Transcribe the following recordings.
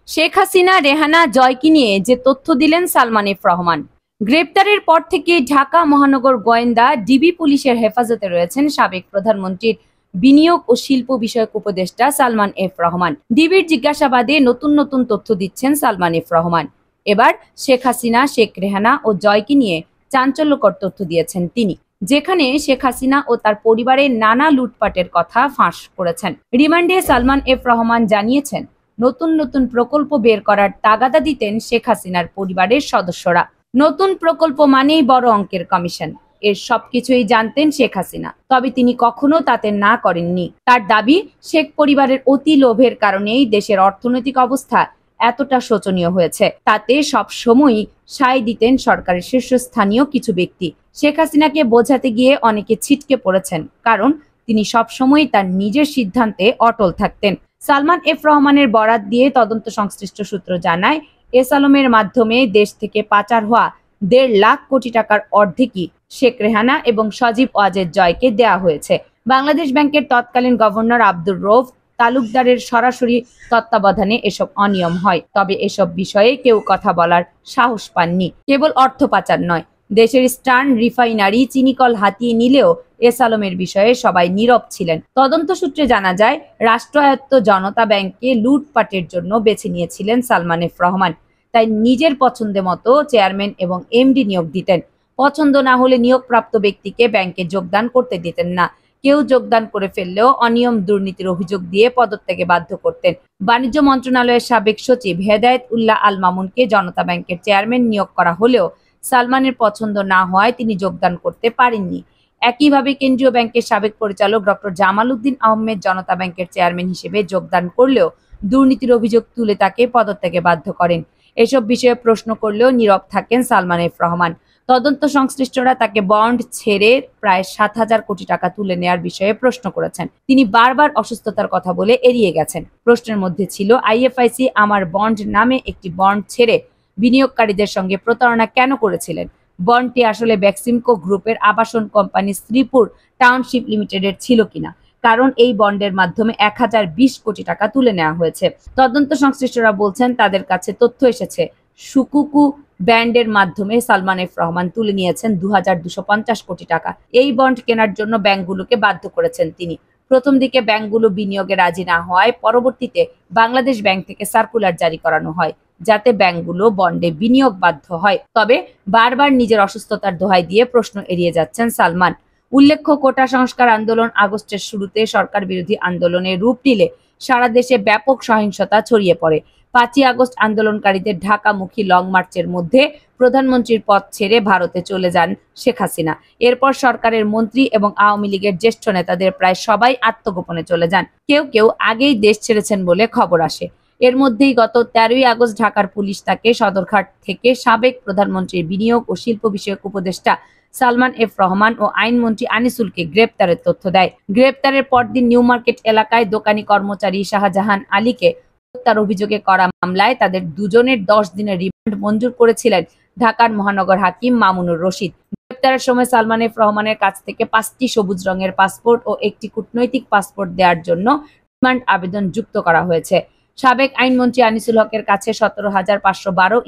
শেখ হাসিনা, রেহানা, জয়কে নিয়ে যে তথ্য দিলেন সালমান এফ রহমান। গ্রেপ্তারের পর থেকে ঢাকা মহানগর গোয়েন্দা ডিবি পুলিশের হেফাজতে রয়েছেন সাবেক প্রধানমন্ত্রীর বিনিয়োগ ও শিল্প বিষয়ক উপদেষ্টা সালমান এফ রহমান। ডিবির জিজ্ঞাসাবাদে নতুন নতুন তথ্য দিচ্ছেন সালমান এফ রহমান। এবার শেখ হাসিনা, শেখ রেহানা ও জয়কে নিয়ে চাঞ্চল্যকর তথ্য দিয়েছেন তিনি, যেখানে শেখ হাসিনা ও তার পরিবারের নানা লুটপাটের কথা ফাঁস করেছেন। রিমান্ডে সালমান এফ রহমান জানিয়েছেন, নতুন নতুন প্রকল্প বের করার তাগাদা দিতেন শেখ হাসিনার পরিবারের সদস্যরা। নতুন প্রকল্প মানেই বড় অঙ্কের কমিশন, এর সবকিছুই জানতেন শেখ হাসিনা, তবে তিনি কখনো তাতে না করেননি। তার দাবি, শেখ পরিবারের অতি লোভের কারণেই দেশের অর্থনৈতিক অবস্থা এতটা শোচনীয় হয়েছে। তাতে সব সময়ই সায় দিতেন সরকারের শীর্ষস্থানীয় কিছু ব্যক্তি। শেখ হাসিনাকে বোঝাতে গিয়ে অনেকে ছিটকে পড়েছেন, কারণ তিনি সবসময় তার নিজের সিদ্ধান্তে অটল থাকতেন। সালমান এফ রহমানের বরাত দিয়ে তদন্ত সংশ্লিষ্ট সূত্র জানায়, এস আলমের মাধ্যমে দেশ থেকে পাচার হওয়া ১.৫ লাখ কোটি টাকার অর্ধেকই শেখ রেহানা এবং সজীব ওয়াজেদ জয়কে দেয়া হয়েছে। বাংলাদেশ ব্যাংকের তৎকালীন গভর্নর আব্দুর রউফ তালুকদারের সরাসরি তত্ত্বাবধানে এসব অনিয়ম হয়। তবে এসব বিষয়ে কেউ কথা বলার সাহস পাননি। কেবল অর্থ পাচার নয়, দেশের স্টার্ন রিফাইনারি চিনিকল হাতিয়ে নিলেও এস আলমের বিষয়ে সবাই নীরব ছিলেন। তদন্ত সূত্রে জানা যায়, রাষ্ট্রায়ত্ত জনতা ব্যাংককে লুটপাটের জন্য বেছে নিয়েছিলেন সালমান এফ রহমান। তাই নিজের পছন্দের মতো চেয়ারম্যান এবং এমডি নিয়োগ দিতেন। পছন্দ না হলে নিয়োগপ্রাপ্ত ব্যক্তিকে ব্যাংকে যোগদান করতে দিতেন না। কেউ যোগদান করে ফেললেও অনিয়ম দুর্নীতির অভিযোগ দিয়ে পদত্যাগে বাধ্য করতেন। বাণিজ্য মন্ত্রণালয়ের সাবেক সচিব হেদায়েত উল্লাহ আল মামুনকে জনতা ব্যাংকের চেয়ারম্যান নিয়োগ করা হলেও সালমানের পছন্দ না হওয়ায় তিনি যোগদান করতে পারেননি। একইভাবে কেন্দ্রীয় ব্যাংকের সাবেক পরিচালক ডক্টর জামাল উদ্দিন আহমেদ জনতা ব্যাংকের চেয়ারম্যান হিসেবে যোগদান করলেও দুর্নীতির অভিযোগ তুলে তাকে পদত্যাগে বাধ্য করেন। এসব বিষয়ে প্রশ্ন করলেও নীরব থাকেন সালমান এফ রহমান। তদন্ত সংশ্লিষ্টরা তাকে বন্ড ছেড়ে প্রায় ৭,০০০ কোটি টাকা তুলে নেওয়ার বিষয়ে প্রশ্ন করেছেন। তিনি বারবার অসুস্থতার কথা বলে এড়িয়ে গেছেন। প্রশ্নের মধ্যে ছিল, আইএফআইসি আমার বন্ড নামে একটি বন্ড ছেড়ে বিনিয়োগকারীদের সঙ্গে প্রতারণা কেন করেছিলেন? বন্ডটি আসলে বেক্সিমকো গ্রুপের আবাসন কোম্পানি শ্রীপুর টাউনশিপ লিমিটেডের ছিল কিনা, কারণ এই বন্ডের মাধ্যমে ১,০২০ কোটি টাকা তুলে নেওয়া হয়েছে। তদন্ত সংশ্লিষ্টরা বলছেন, তাদের কাছে তথ্য এসেছে সুকুকু ব্যান্ডের মাধ্যমে সালমান এফ রহমান তুলে নিয়েছেন ২,২৫০ কোটি টাকা। এই বন্ড কেনার জন্য ব্যাংকগুলোকে বাধ্য করেছেন তিনি। প্রথম দিকে ব্যাংকগুলো বিনিয়োগে রাজি না হওয়ায় পরবর্তীতে বাংলাদেশ ব্যাংক থেকে সার্কুলার জারি করানো হয়, যাতে ব্যাংকগুলো বন্ডে বিনিয়োগ বাধ্য হয়। তবে বারবার নিজের অসুস্থতার দোহাই দিয়ে প্রশ্ন এড়িয়ে যাচ্ছেন সালমান। উল্লেখ্য, কোটা সংস্কার আন্দোলন আগস্টের শুরুতে সরকার বিরোধী আন্দোলনে রূপ নিলে সারা দেশে ব্যাপক সহিংসতা ছড়িয়ে পড়ে। ৫ই আগস্ট আন্দোলনকারীদের ঢাকামুখী লং মার্চের মধ্যে প্রধানমন্ত্রীর পদ ছেড়ে ভারতে চলে যান শেখ হাসিনা। এরপর সরকারের মন্ত্রী এবং আওয়ামী লীগের জ্যেষ্ঠ নেতাদের প্রায় সবাই আত্মগোপনে চলে যান। কেউ কেউ আগেই দেশ ছেড়েছেন বলে খবর আসে। এর মধ্যেই গত ১৩ই আগস্ট ঢাকার পুলিশ তাকে সদরঘাট থেকে সাবেক প্রধানমন্ত্রীর বিনিয়োগ ও শিল্প বিষয়ক উপদেষ্টা সালমান এফ রহমান ও আইনমন্ত্রী আনিসুলকে গ্রেপ্তারের তথ্য দেয়। গ্রেপ্তারের পরদিন নিউ মার্কেট এলাকায় দোকানি কর্মচারী শাহজাহান আলীকে হত্যার অভিযোগে করা মামলায় তাদের দুজনের ১০ দিনের রিমান্ড মঞ্জুর করেছিলেন ঢাকার মহানগর হাকিম মামুনুর রশিদ। গ্রেপ্তারের সময় সালমান এফ রহমানের কাছ থেকে ৫টি সবুজ রঙের পাসপোর্ট ও একটি কূটনৈতিক পাসপোর্ট দেওয়ার জন্য রিমান্ড আবেদন যুক্ত করা হয়েছে। সাবেক আইনমন্ত্রী আনিসুল হকের কাছে $১৭,৫১২,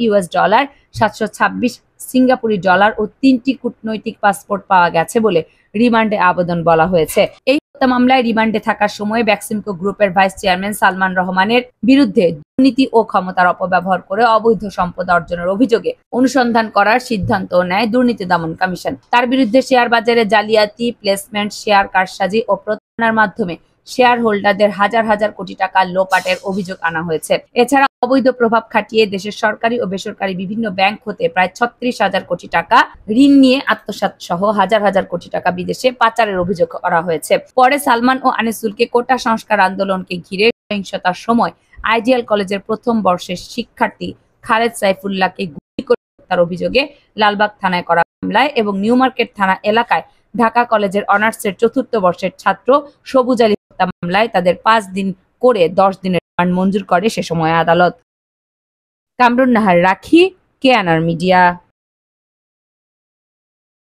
$৭২৬ সিঙ্গাপুরি ডলার ও ৩টি কূটনৈতিক পাসপোর্ট পাওয়া গেছে বলে রিমান্ডে আবেদন বলা হয়েছে। এই হত্যা মামলায় রিমান্ডে থাকার সময় বেক্সিমকো গ্রুপের ভাইস চেয়ারম্যান সালমান রহমানের বিরুদ্ধে দুর্নীতি ও ক্ষমতার অপব্যবহার করে অবৈধ সম্পদ অর্জনের অভিযোগে অনুসন্ধান করার সিদ্ধান্ত নেয় দুর্নীতি দমন কমিশন। তার বিরুদ্ধে শেয়ার বাজারে জালিয়াতি, প্লেসমেন্ট, শেয়ার কারসাজি ও প্রতারণার মাধ্যমে শেয়ার হোল্ডারদের হাজার হাজার কোটি টাকা লোপাটের অভিযোগ আনা হয়েছে। এছাড়া অবৈধ প্রভাব খাটিয়ে দেশের সরকারি ও বেসরকারি বিভিন্ন ব্যাংক হতে প্রায় ৩৬,০০০ কোটি টাকা ঋণ নিয়ে আত্মসাৎ সহ হাজার হাজার কোটি টাকা বিদেশে পাচারের অভিযোগ করা হয়েছে। পরে সালমান ও আনিসুলকে কোটা সংস্কার আন্দোলনকে ঘিরে সহিংসতার সময় আইডিয়াল কলেজের প্রথম বর্ষের শিক্ষার্থী খালেদ সাইফুল্লাহকে গুলি করে হত্যার অভিযোগে লালবাগ থানায় করা মামলায় এবং নিউ মার্কেট থানা এলাকায় ঢাকা কলেজের অনার্সের ৪র্থ বর্ষের ছাত্র সবুজ আলী হত্যা মামলায় তাদের ৫ দিন করে ১০ দিনের রিমান্ড মঞ্জুর করে সে সময় আদালত। কামরুন নাহার রাখি, কেএনআর মিডিয়া।